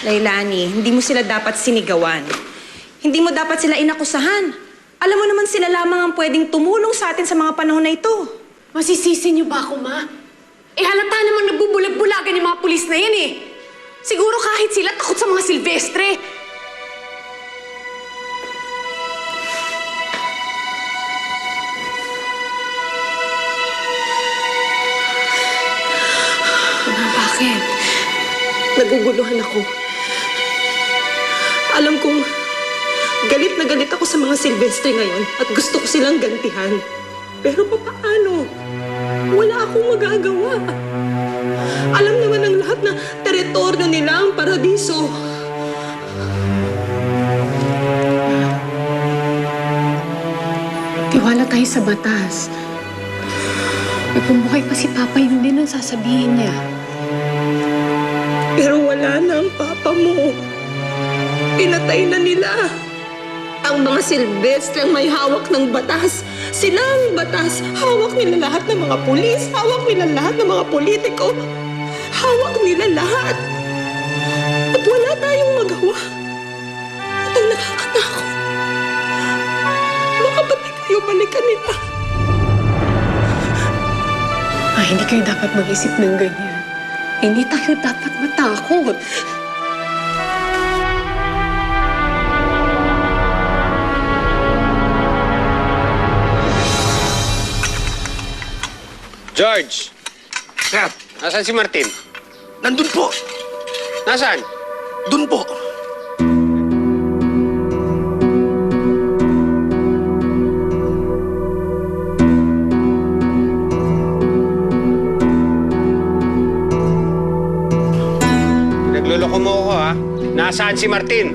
Lailani, hindi mo sila dapat sinigawan. Hindi mo dapat sila inakusahan. Alam mo naman sila lamang ang pwedeng tumulong sa atin sa mga panahon na ito. Masisisi niyo ba ako, Ma? Eh halata namang nagbubulag-bulagan yung mga pulis na yan eh. Siguro kahit sila takot sa mga Silvestre. Ma, bakit? Naguguluhan ako. Alam kong galit na galit ako sa mga Silvestre ngayon at gusto ko silang gantihan. Pero papaano? Wala akong magagawa. Alam naman ng lahat na teritoryo nila ang paradiso. Tiwala tayo sa batas. Eh, kung buhay pa si Papa, yun din ang sasabihin niya. Pero wala na ang papa mo. Pinatay na nila. Ang mga Silvestre ang may hawak ng batas. Sila ang batas. Hawak nila lahat ng mga pulis. Hawak nila lahat ng mga politiko. Hawak nila lahat. At wala tayong magawa. At ang nakakatakot, baka pati kayo balikan nila. Hindi kayo dapat mag-isip ng ganyan. Hindi tayo dapat matakot. George! Sir, Nasaan si Martin? nandun po. Nasaan? Dun po. Pinagluloko mo ako, ha? Nasaan si Martin?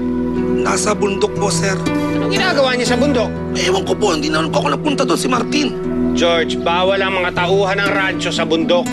Nasa bundok po, sir. Anong ginagawa niya sa bundok? Ewan ko po, hindi naman po ako napunta doon si Martin. George, bawal ang mga tauhan ng rancho sa bundok.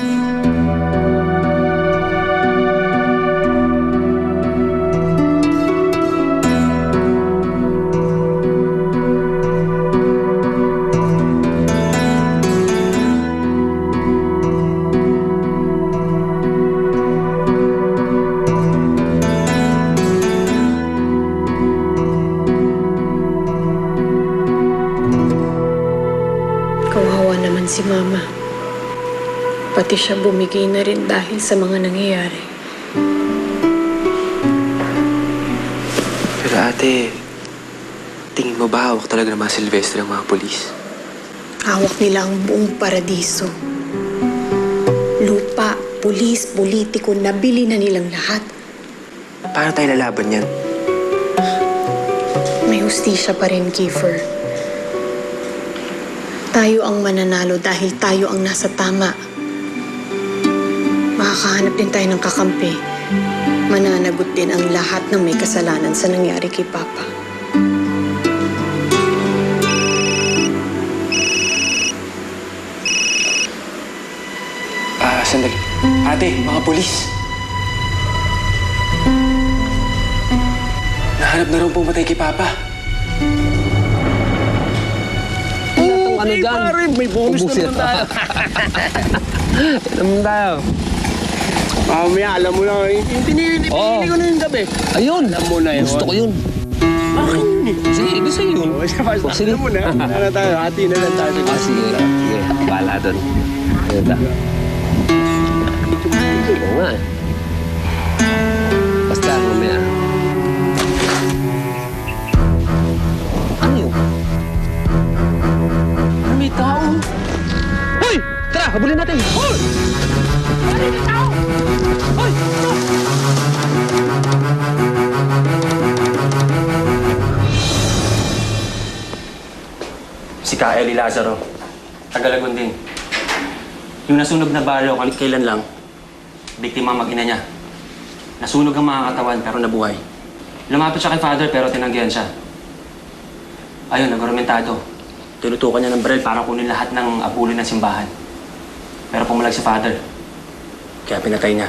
Kawawa naman si Mama. Pati siya bumigay na rin dahil sa mga nangyayari. Pero ate, tingin mo ba hawak talaga ng mga Silvestre ang mga polis? Hawak nila ang buong paradiso. Lupa, pulis, politiko, nabili na nilang lahat. Paano tayo lalaban yan? May hustisya pa rin, Kiefer. Tayo ang mananalo dahil tayo ang nasa tama. Makakahanap din tayo ng kakampi. Mananagot din ang lahat ng may kasalanan sa nangyari kay Papa. Sandali. Ate, mga polis. Nahanap na rin pumatay kay Papa. Ano dyan? May bonus naman tayo. Naman tayo. Mamaya, alam mo na eh. Yung pinili ko na yung gabi. Ayun. Alam mo na yun. Gusto ko yun. Akin yun eh. Sige, gusto yun. Sige. Alam mo na. Ano tayo, hati na lang tayo. Sige. Sige. Bahala doon. Ayun ta. Oo nga. Basta mamaya. Ano yun? May tao. Hoy! Tara, habulin natin. Hoy! May tao! Hoy! Si Kaeli Lazaro, taga-Lagun din. Yung nasunog na baryo, kailan lang, biktima ang mag-ina niya. Nasunog ang mga katawan pero nabuhay. Lumapit siya kay Father pero tinanggihan siya. Ayun, nag-argumentado. Tinutukan niya ng baril para kunin lahat ng apulin ng simbahan. Pero pumulag si Father. Kaya pinatay niya.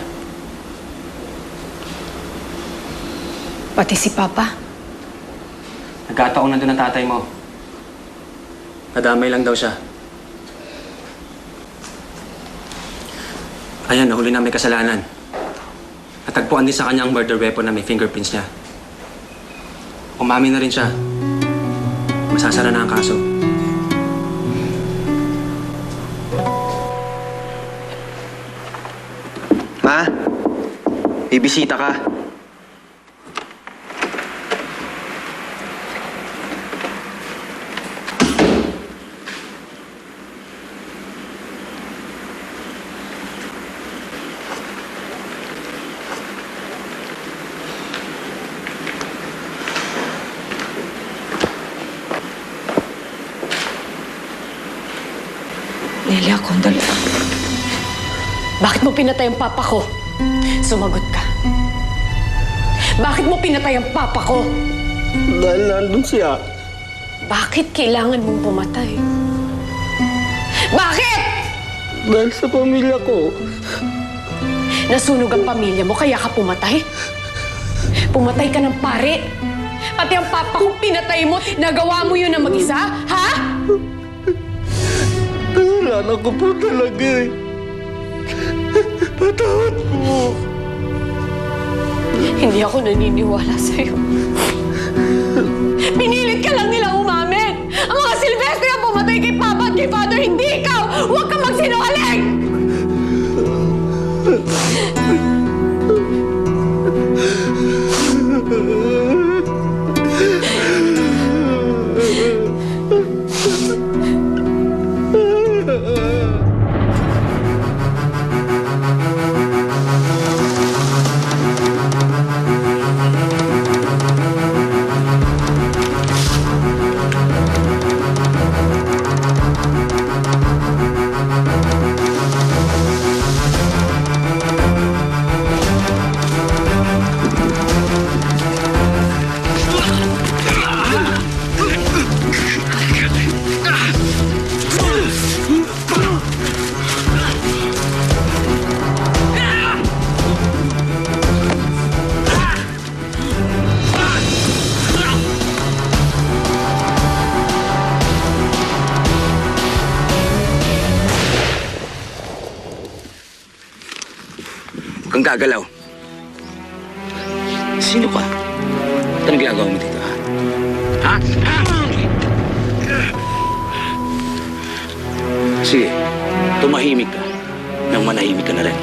Pati si Papa. Nagkataon na doon ang tatay mo. Nadamay lang daw siya. Ayan, nahuli na may kasalanan. At Natagpuan din sa kanya ang murder weapon na may fingerprints niya. Umamin na rin siya. Masasara na ang kaso. Ma, bibisita ka. Nelia, kondol. Bakit mo pinatay ang papa ko? Sumagot ka. Bakit mo pinatay ang papa ko? Dahil nandun siya. Bakit kailangan mong pumatay? Bakit? Dahil sa pamilya ko. Nasunog ang pamilya mo kaya ka pumatay? Pumatay ka ng pare? Pati ang papa kong pinatay mo, nagawa mo yun na mag-isa? Ha? Kasalanan ko po talaga eh. Patawad mo. Hindi ako naniniwala sa'yo. Pinilit ka lang nila umamin! Ang mga Silvestre ang pumatay kay Papa at kay Father, hindi ikaw! Huwag kang magsinungaling! Kang gagalaw. Sino ka? Ano ginagawa mo dito, ha? Sige, tumahimik ka. Nang manahimik ka na rin.